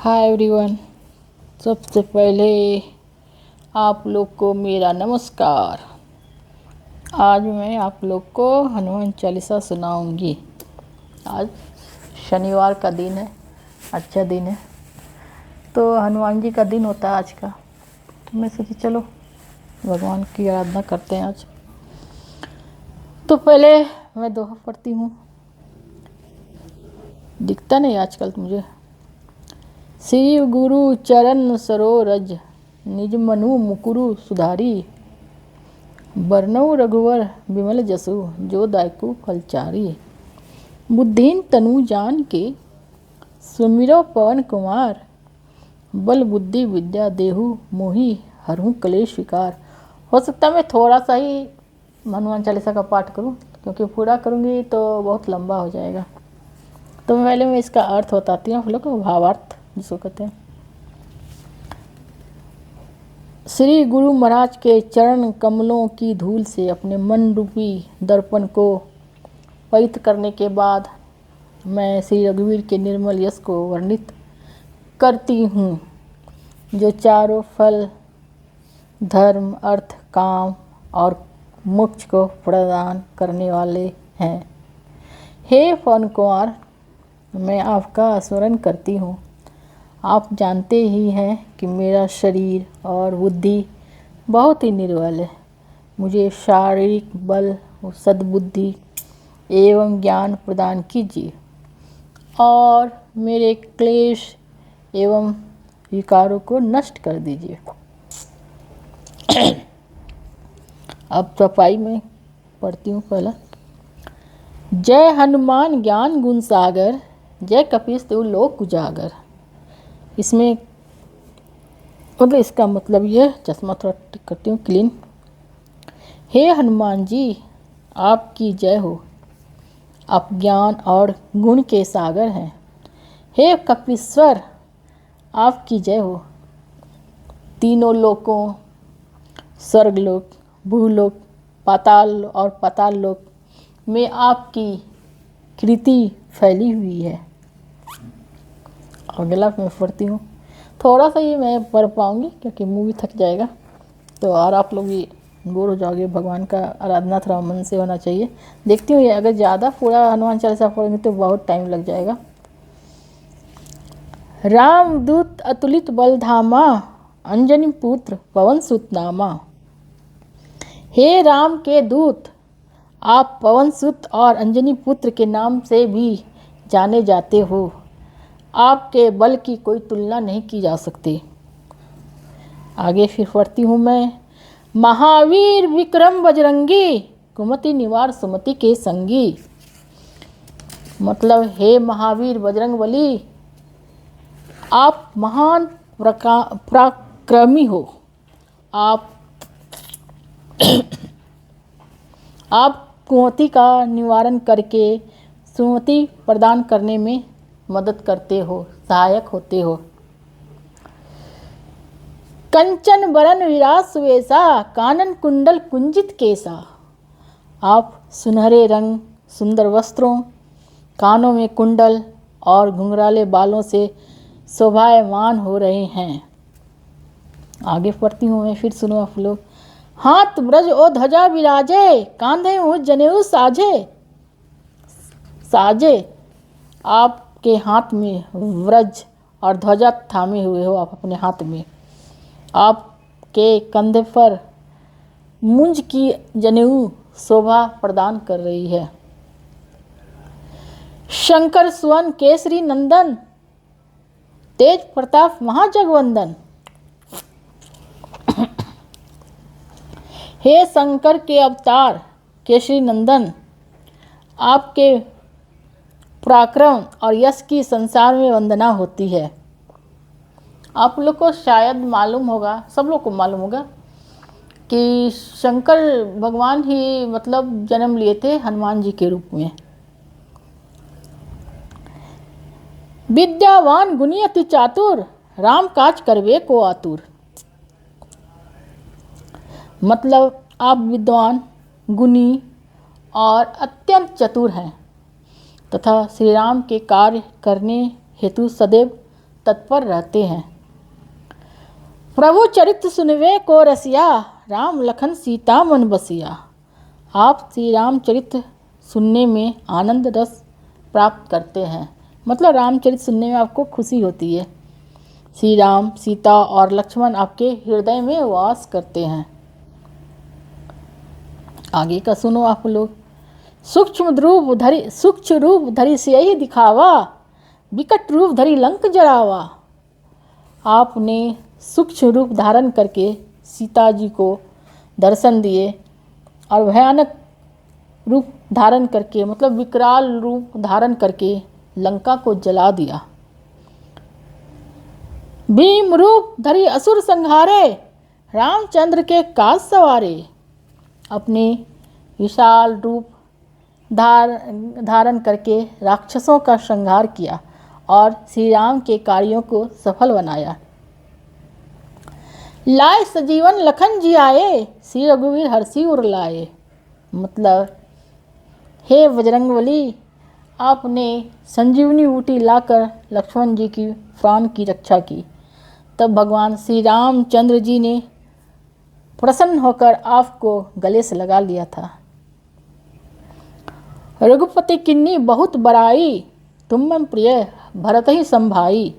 Hi everyone. सबसे पहले आप लोग को मेरा नमस्कार। आज मैं आप लोग को हनुमान चालीसा सुनाऊंगी। आज शनिवार का दिन है, अच्छा दिन है, तो हनुमान जी का दिन होता है आज का। तो मैं सोची चलो भगवान की आराधना करते हैं आज। तो पहले मैं दोहा पढ़ती हूँ, दिखता नहीं आजकल तो मुझे। श्री गुरु चरण सरोरज निज मनु मुकुरु सुधारी, बरनऊ रघुवर विमल जसु जो दायकु फलचारी। बुद्धिन तनु जान के सुमिरो पवन कुमार, बल बुद्धि विद्या देहु मोहि हरहु कलेश विकार। हो सकता है मैं थोड़ा सा ही हनुमान चालीसा का पाठ करूं, क्योंकि पूरा करूंगी तो बहुत लंबा हो जाएगा। तो पहले मैं इसका अर्थ बताती हूँ, आप लोग को भावार्थ जिसको कहते हैं। श्री गुरु महाराज के चरण कमलों की धूल से अपने मन रूपी दर्पण को पवित्र करने के बाद मैं श्री रघुवीर के निर्मल यश को वर्णित करती हूँ, जो चारों फल धर्म अर्थ काम और मोक्ष को प्रदान करने वाले हैं। हे पवन कुमार, मैं आपका स्मरण करती हूँ। आप जानते ही हैं कि मेरा शरीर और बुद्धि बहुत ही निर्बल है। मुझे शारीरिक बल और सद्बुद्धि एवं ज्ञान प्रदान कीजिए और मेरे क्लेश एवं विकारों को नष्ट कर दीजिए। अब सफाई में पढ़ती हूँ पहला। जय हनुमान ज्ञान गुण सागर, जय कपीस तिहु लोक उजागर। इसमें मतलब इसका मतलब ये, चश्मा थोड़ा टिक करती हूँ क्लीन। हे हनुमान जी, आपकी जय हो। आप ज्ञान और गुण के सागर हैं। हे कपीश्वर, आपकी जय हो। तीनों लोकों स्वर्गलोक, भूलोक, पाताल और पाताल लोक में आपकी कीर्ति फैली हुई है। अगला मैं पढ़ती हूँ, थोड़ा सा ही मैं पढ़ पाऊँगी क्योंकि मुँह भी थक जाएगा, तो और आप लोग भी बोर हो जाओगे। भगवान का आराधना थोड़ा मन से होना चाहिए। देखती हूँ अगर ज़्यादा पूरा हनुमान चालीसा पढ़ेंगे तो बहुत टाइम लग जाएगा। राम दूत अतुलित बल धामा, अंजनी पुत्र पवन सुत नामा। हे राम के दूत, आप पवन सुत और अंजनी पुत्र के नाम से भी जाने जाते हो। आपके बल की कोई तुलना नहीं की जा सकती। आगे फिर पढ़ती हूँ मैं। महावीर विक्रम बजरंगी, कुमति निवार सुमति के संगी। मतलब हे महावीर बजरंग बली, आप महान पराक्रमी हो। आप कुमति का निवारण करके सुमति प्रदान करने में मदद करते हो, सहायक होते हो। कंचन बरन विराज सुवेशा, कानन कुंडल कुंजित केसा। आप सुनहरे रंग सुंदर वस्त्रों, कानों में कुंडल और घुंघराले बालों से शोभायमान हो रहे हैं। आगे पढ़ती हूँ मैं, फिर सुनो आप लोग। हाथ ब्रज ओ ध्वजा विराजे, कांधे ओ जनेऊ साजे। आपके हाथ में व्रज और ध्वजा थामे हुए हो आप अपने हाथ में। आपके कंधे पर मुंज की जनेऊ शोभा प्रदान कर रही है। शंकर सुवन केसरी नंदन, तेज प्रताप महाजगवंदन। हे शंकर के अवतार केसरी नंदन, आपके पराक्रम और यश की संसार में वंदना होती है। आप लोग को शायद मालूम होगा, सब लोग को मालूम होगा कि शंकर भगवान ही मतलब जन्म लिए थे हनुमान जी के रूप में। विद्यावान गुणी अति चातुर, राम काज करवे को आतुर। मतलब आप विद्वान, गुणी और अत्यंत चतुर हैं तथा श्री राम के कार्य करने हेतु सदैव तत्पर रहते हैं। प्रभु चरित्र सुनवे को रसिया, राम लखन सीता मन बसिया। आप श्री राम चरित्र सुनने में आनंद रस प्राप्त करते हैं, मतलब रामचरित सुनने में आपको खुशी होती है। श्री राम, सीता और लक्ष्मण आपके हृदय में वास करते हैं। आगे का सुनो आप लोग। सूक्ष्म रूप धरी से यही दिखावा, विकट रूप धरी लंक जरावा। आपने सूक्ष्म रूप धारण करके सीता जी को दर्शन दिए और भयानक रूप धारण करके, मतलब विकराल रूप धारण करके लंका को जला दिया। भीम रूप धरी असुर संहारे, रामचंद्र के काज सवारे। अपने विशाल रूप धारण करके राक्षसों का संहार किया और श्री राम के कार्यों को सफल बनाया। लाए सजीवन लखन जी आए, श्री रघुवीर हर्षि उर लाए। मतलब हे बजरंगबली, आपने संजीवनी बूटी लाकर लक्ष्मण जी की प्राण की रक्षा की। तब भगवान श्री रामचंद्र जी ने प्रसन्न होकर आपको गले से लगा लिया था। रघुपति किन्नी बहुत बड़ाई, तुम मन प्रिय भरत ही संभाई।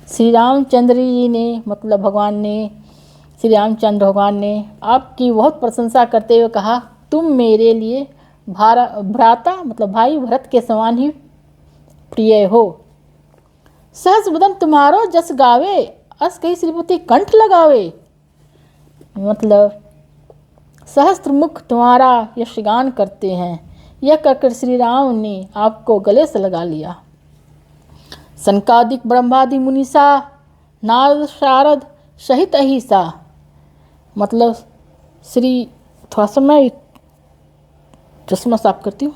श्री रामचंद्र जी ने, मतलब भगवान ने, श्री रामचंद्र भगवान ने आपकी बहुत प्रशंसा करते हुए कहा, तुम मेरे लिए भ्राता, मतलब भाई भरत के समान ही प्रिय हो। सहस बदन तुम्हारो जस गावे, अस कही श्रीपति कंठ लगावे। मतलब सहस्त्र मुख तुम्हारा यशगान करते हैं। यह कहकर श्री राम ने आपको गले से लगा लिया। सनकादिक ब्रह्मादि मुनीसा, नारद शारद सहित अहिसा। मतलब थोड़ा सा मैं चश्मा साफ करती हूँ,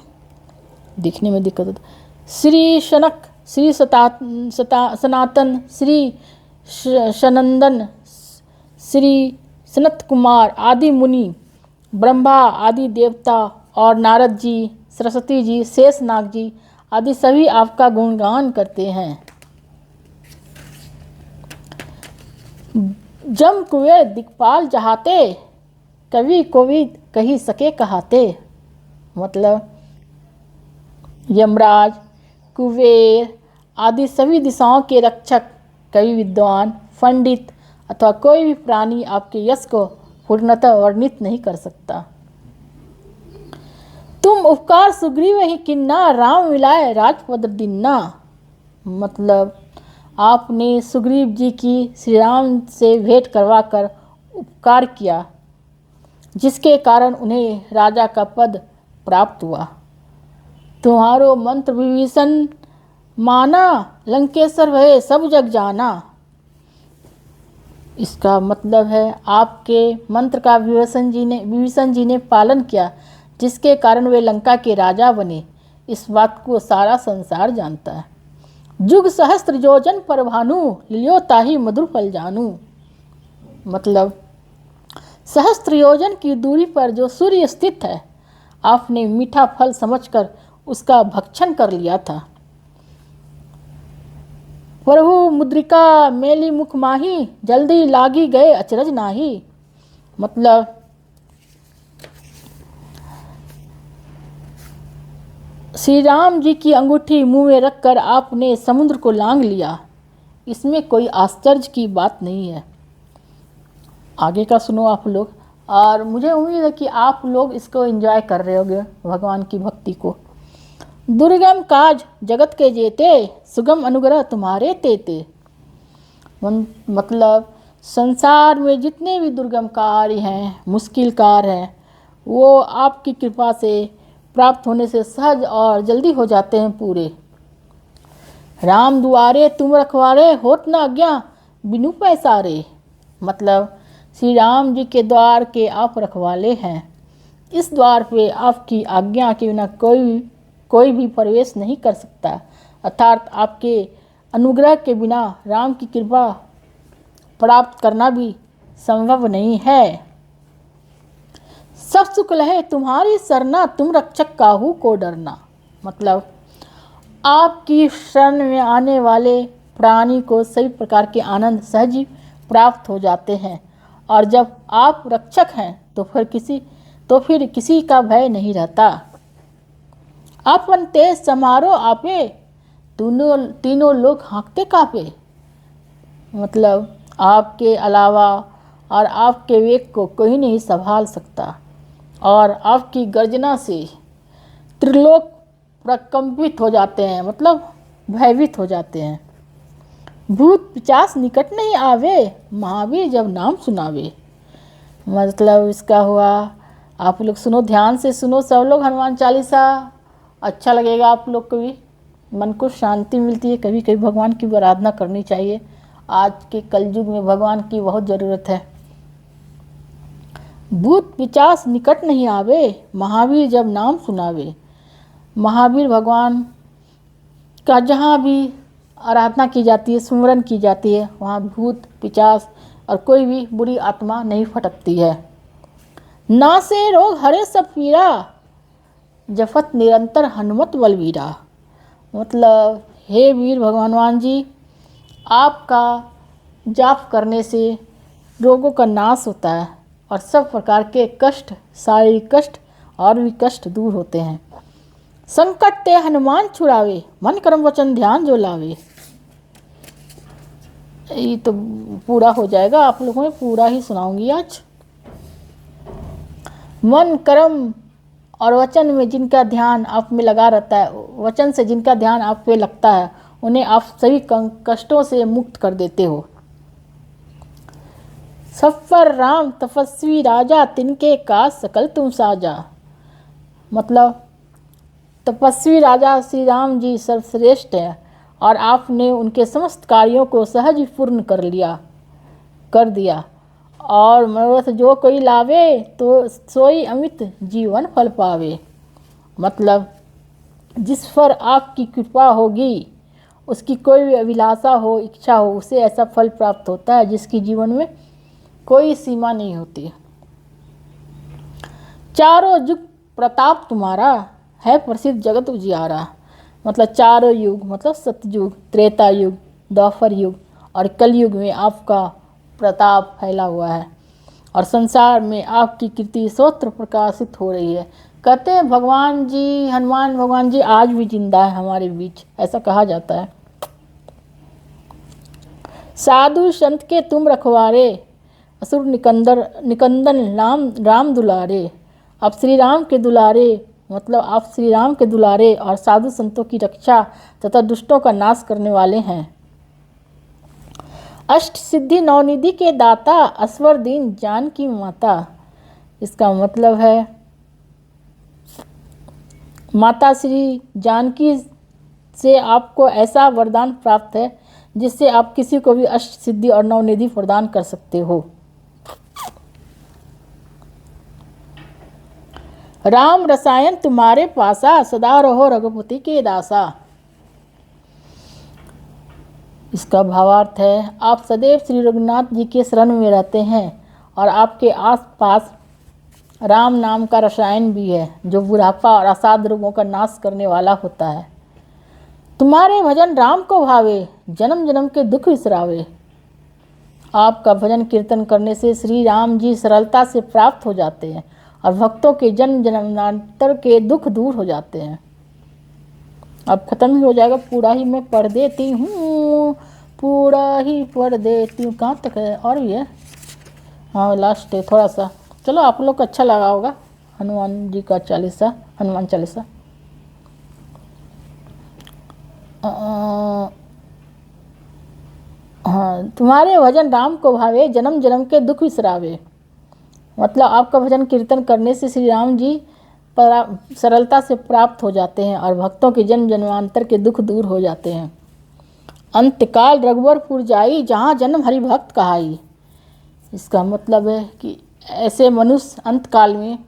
दिखने में दिक्कत होती। श्री शनक, श्री सनातन, श्री सनंदन, श्री सनत कुमार आदि मुनि, ब्रह्मा आदि देवता और नारद जी, सरस्वती जी, शेषनाग जी आदि सभी आपका गुणगान करते हैं। जम कुबेर दिक्पाल जहाते, कवि कोविद कही सके कहाते। मतलब यमराज, कुबेर आदि सभी दिशाओं के रक्षक, कवि, विद्वान, पंडित अथवा कोई भी प्राणी आपके यश को पूर्णतः वर्णित नहीं कर सकता। तुम उपकार सुग्रीव ही किन्ना, राम मिलाए राजपद दिन्ना। मतलब आपने सुग्रीव जी की श्री राम से भेंट करवाकर उपकार किया, जिसके कारण उन्हें राजा का पद प्राप्त हुआ। तुम्हारो मंत्र विभीषण माना, लंकेश्वर भय सब जग जाना। इसका मतलब है आपके मंत्र का विभीषण जी ने पालन किया, जिसके कारण वे लंका के राजा बने। इस बात को सारा संसार जानता है। जुग सहस्त्र योजन पर भानु, लियो ताहि मधुर फल जानू। मतलब सहस्त्र योजन की दूरी पर जो सूर्य स्थित है, आपने मीठा फल समझकर उसका भक्षण कर लिया था। प्रभु मुद्रिका मेली मुख माही, जल्दी लागी गए अचरज नाही। मतलब श्री राम जी की अंगूठी मुंह में रखकर आपने समुद्र को लांघ लिया। इसमें कोई आश्चर्य की बात नहीं है। आगे का सुनो आप लोग, और मुझे उम्मीद है कि आप लोग इसको एंजॉय कर रहे होंगे, भगवान की भक्ति को। दुर्गम काज जगत के जेते, सुगम अनुग्रह तुम्हारे तेते। मतलब संसार में जितने भी दुर्गम कार्य हैं, मुश्किल कार्य हैं, वो आपकी कृपा से प्राप्त होने से सहज और जल्दी हो जाते हैं पूरे। राम दुआरे तुम रखवारे, होत न आज्ञा बिनु पैसारे। मतलब श्री राम जी के द्वार के आप रखवाले हैं। इस द्वार पे आपकी आज्ञा के बिना कोई भी प्रवेश नहीं कर सकता, अर्थात आपके अनुग्रह के बिना राम की कृपा प्राप्त करना भी संभव नहीं है। सब सुख लहे तुम्हारी सरना, तुम रक्षक काहू को डरना। मतलब आपकी शरण में आने वाले प्राणी को सभी प्रकार के आनंद सहज ही प्राप्त हो जाते हैं। और जब आप रक्षक हैं तो फिर किसी का भय नहीं रहता। अपन तेज समारो आपे, तीनों लोग हाँकते कापे। मतलब आपके अलावा और आपके वेग को कोई नहीं संभाल सकता, और आपकी गर्जना से त्रिलोक प्रकंपित हो जाते हैं, मतलब भयभीत हो जाते हैं। भूत पिशाच निकट नहीं आवे, महावीर जब नाम सुनावे। मतलब इसका हुआ, आप लोग सुनो, ध्यान से सुनो सब लोग हनुमान चालीसा, अच्छा लगेगा आप लोग को भी, मन को शांति मिलती है। कभी कभी भगवान की आराधना करनी चाहिए। आज के कलयुग में भगवान की बहुत ज़रूरत है। भूत पिशाच निकट नहीं आवे, महावीर जब नाम सुनावे। महावीर भगवान का जहाँ भी आराधना की जाती है, सुमिरन की जाती है, वहाँ भूत पिशाच और कोई भी बुरी आत्मा नहीं फटकती है। ना से रोग हरे सब पीरा, जपत निरंतर हनुमत बलवीरा। मतलब हे वीर भगवान जी, आपका जाप करने से रोगों का नाश होता है और सब प्रकार के कष्ट, शारीरिक कष्ट और भी कष्ट दूर होते हैं। संकट ते हनुमान छुड़ावे, मन कर्म वचन ध्यान जो लावे। ये तो पूरा हो जाएगा, आप लोगों में पूरा ही सुनाऊंगी आज। मन कर्म और वचन में जिनका ध्यान आप में लगा रहता है, वचन से जिनका ध्यान आप पे लगता है, उन्हें आप सभी कष्टों से मुक्त कर देते हो। सब पर राम तपस्वी राजा, तिनके काज सकल तुम साजा। मतलब तपस्वी राजा श्री राम जी सर्वश्रेष्ठ हैं और आपने उनके समस्त कार्यों को सहज ही पूर्ण कर दिया। और मनोरथ जो कोई लावे तो सोई अमित जीवन फल पावे। मतलब जिस पर आपकी कृपा होगी, उसकी कोई भी अभिलाषा हो, इच्छा हो, उसे ऐसा फल प्राप्त होता है जिसकी जीवन में कोई सीमा नहीं होती। चारों युग प्रताप तुम्हारा, है प्रसिद्ध जगत उजियारा। मतलब चारों युग, मतलब सतयुग, त्रेता युग, द्वापर युग और कलयुग में आपका प्रताप फैला हुआ है और संसार में आपकी कीर्ति सर्वत्र प्रकाशित हो रही है। कहते हैं भगवान जी, हनुमान भगवान जी आज भी जिंदा है हमारे बीच, ऐसा कहा जाता है। साधु संत के तुम रखवारे, असुर निकंदन राम दुलारे। आप श्री राम के दुलारे, मतलब आप श्री राम के दुलारे और साधु संतों की रक्षा तथा दुष्टों का नाश करने वाले हैं। अष्ट सिद्धि नवनिधि के दाता, असवर दीन जान की माता। इसका मतलब है माता श्री जानकी से आपको ऐसा वरदान प्राप्त है जिससे आप किसी को भी अष्ट सिद्धि और नवनिधि प्रदान कर सकते हो। राम रसायन तुम्हारे पासा, सदा रहो रघुपति के दासा। इसका भावार्थ है आप सदैव श्री रघुनाथ जी के शरण में रहते हैं और आपके आसपास राम नाम का रसायन भी है जो बुढ़ापा और असाध रोगों का नाश करने वाला होता है। तुम्हारे भजन राम को भावे, जन्म जन्म के दुख विसरावे। आपका भजन कीर्तन करने से श्री राम जी सरलता से प्राप्त हो जाते हैं और भक्तों के जन्म जन्मांतर के दुख दूर हो जाते हैं। अब ख़त्म ही हो जाएगा, पूरा ही मैं पढ़ देती हूँ, पूरा ही पढ़ देती हूँ। कहाँ तक है? और भी है, हाँ लास्ट है थोड़ा सा। चलो आप लोग को अच्छा लगा होगा हनुमान जी का चालीसा, हनुमान चालीसा। हाँ, तुम्हारे भजन राम को भावे, जन्म जन्म के दुख विसरावे। मतलब आपका भजन कीर्तन करने से श्री राम जी सरलता से प्राप्त हो जाते हैं और भक्तों के जन्म जन्मांतर के दुख दूर हो जाते हैं। अंतकाल रघुवरपुर जाई, जहाँ जन्म हरि भक्त कहाई। इसका मतलब है कि ऐसे मनुष्य अंतकाल में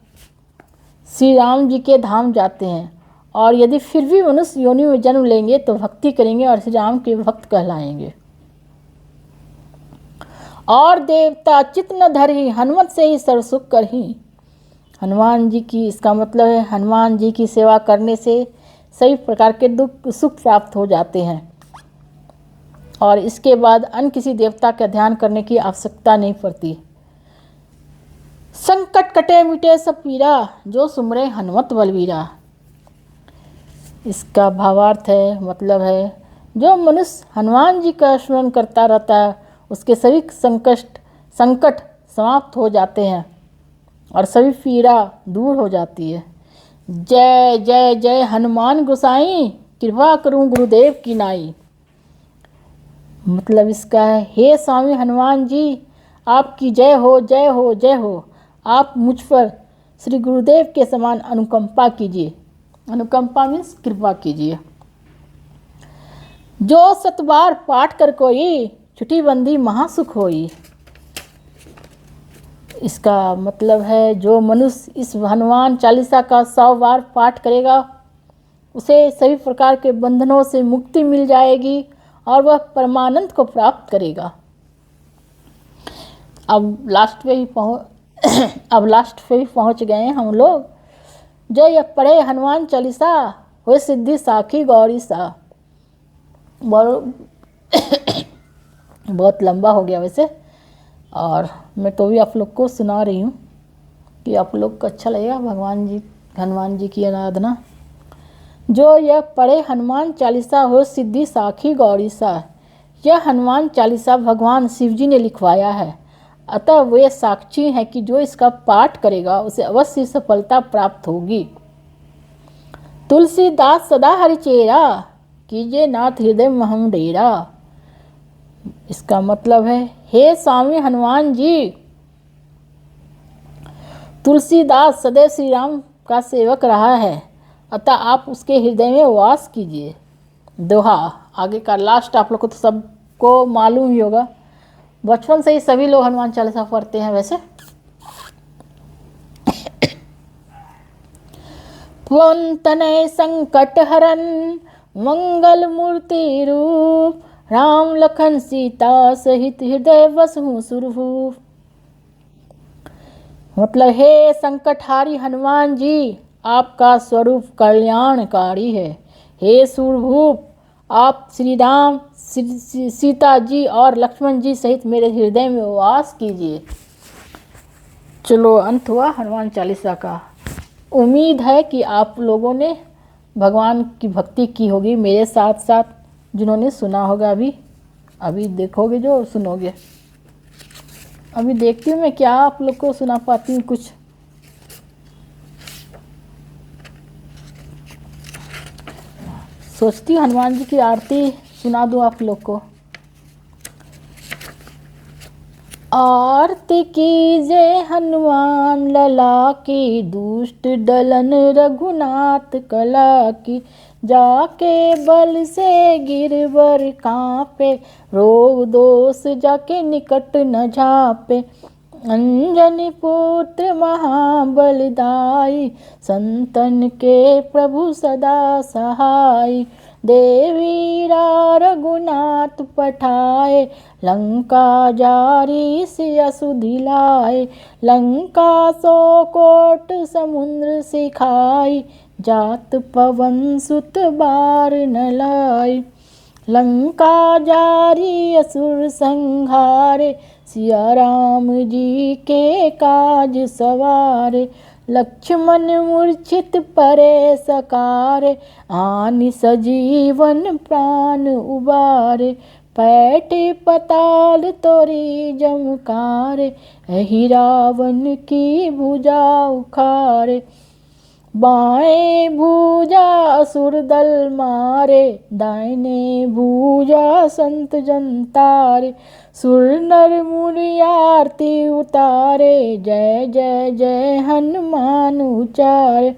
श्री राम जी के धाम जाते हैं और यदि फिर भी मनुष्य योनि में जन्म लेंगे तो भक्ति करेंगे और श्री राम के भक्त कहलाएंगे। और देवता चित न धरही, हनुमत से ही सर्व सुख करही। हनुमान जी की, इसका मतलब है हनुमान जी की सेवा करने से सभी प्रकार के दुख सुख प्राप्त हो जाते हैं और इसके बाद अन्य किसी देवता का ध्यान करने की आवश्यकता नहीं पड़ती। संकट कटे मिटे सब पीरा, जो सुमरे हनुमत बलवीरा। इसका भावार्थ है, मतलब है, जो मनुष्य हनुमान जी का स्मरण करता रहता है उसके सभी संकट समाप्त हो जाते हैं और सभी पीड़ा दूर हो जाती है। जय जय जय हनुमान गोसाई, कृपा करूं गुरुदेव की नाई। मतलब इसका है, हे स्वामी हनुमान जी, आपकी जय हो जय हो जय हो। आप मुझ पर श्री गुरुदेव के समान अनुकंपा कीजिए। अनुकंपा मीन्स कृपा कीजिए। जो सतबार पाठ कर कोई, छुट्टी बंदी महासुख होई। इसका मतलब है, जो मनुष्य इस हनुमान चालीसा का 100 बार पाठ करेगा उसे सभी प्रकार के बंधनों से मुक्ति मिल जाएगी और वह परमानंद को प्राप्त करेगा। अब लास्ट पे ही पहुंच गए हैं हम लोग। जो ये पढ़े हनुमान चालीसा, हो सिद्धि साखी गौरी सा। बहुत लंबा हो गया वैसे, और मैं तो भी आप लोग को सुना रही हूँ कि आप लोग को अच्छा लगेगा हनुमान जी की आराधना। जो यह पढ़े हनुमान चालीसा, हो सिद्धि साखी गौरी सा। यह हनुमान चालीसा भगवान शिव जी ने लिखवाया है, अतः वे साक्षी हैं कि जो इसका पाठ करेगा उसे अवश्य सफलता प्राप्त होगी। तुलसीदास सदा हरिचेरा, कीजिए नाथ हृदय महम डेरा। इसका मतलब है, हे स्वामी हनुमान जी, तुलसीदास सदैव श्री राम का सेवक रहा है, अतः आप उसके हृदय में वास कीजिए। दोहा। आगे का लास्ट आप लोग को तो सबको मालूम ही होगा, बचपन से ही सभी लोग हनुमान चालीसा पढ़ते हैं वैसे। पवन तनय संकट हरन, मंगल मूर्ति रूप, राम लखन सीता सहित हृदय बसहु सुरभूप। मतलब, हे संकटहारी हनुमान जी, आपका स्वरूप कल्याणकारी है। हे सुरभूप, आप श्री राम, सीता जी और लक्ष्मण जी सहित मेरे हृदय में वास कीजिए। चलो, अंत हुआ हनुमान चालीसा का। उम्मीद है कि आप लोगों ने भगवान की भक्ति की होगी मेरे साथ साथ, जिन्होंने सुना होगा। अभी देखोगे जो सुनोगे। अभी देखती हूँ मैं क्या आप लोग को सुना पाती हूँ कुछ। सोचती हूँ हनुमान जी की आरती सुना दूँ आप लोग को। आरती कीजय हनुमान लला की, दुष्ट दलन रघुनाथ कला की। जाके बल से गिरवर कांपे, रोग दोष जाके निकट न झापे। अंजनी पुत्र महाबलदाई, संतन के प्रभु सदा सहाय। देवीरा रघुनाथ पठाए, लंका जारी सिया सुधिलाए। लंका सो कोट समुद्र सिखाई, जात पवन सुत बार न लाई। लंका जारी असुर संहारे, सिया राम जी के काज सवारे। लक्ष्मण मूर्छित परे सकारे, आनि सजीवन प्राण उबारे। पैठे पताल तोरी जमकारे, एहि रावण की भुजा उखारे। बाएं भुजा असुर दल मारे, दाहिने भुजा संत जन तारे। सुर नर मुनि आरती उतारे, जय जय जय हनुमान उचारे।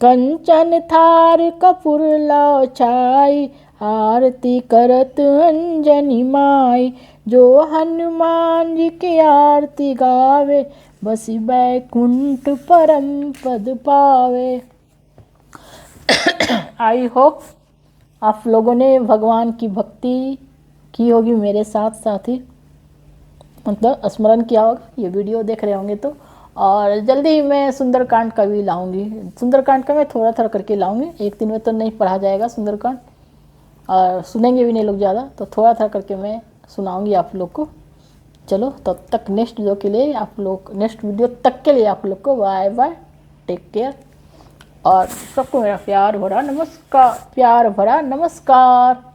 कंचन थार कपूर लाओ छाई, आरती करत अंजनी माई। जो हनुमान जी की आरती गावे, बसी बैकुंठ परम पद पावे। आई होप आप लोगों ने भगवान की भक्ति की होगी मेरे साथ साथ ही, मतलब स्मरण किया होगा ये वीडियो देख रहे होंगे तो। और जल्दी ही मैं सुंदरकांड का भी लाऊंगी। सुंदरकांड का मैं थोड़ा थोड़ा करके लाऊंगी, एक दिन में तो नहीं पढ़ा जाएगा सुंदरकांड। और सुनेंगे भी नहीं लोग ज़्यादा, तो थोड़ा थोड़ा करके मैं सुनाऊंगी आप लोग को। चलो तब तक नेक्स्ट वीडियो के लिए आप लोग, नेक्स्ट वीडियो तक के लिए आप लोग को बाय बाय, टेक केयर। और सबको मेरा प्यार भरा नमस्कार, प्यार भरा नमस्कार।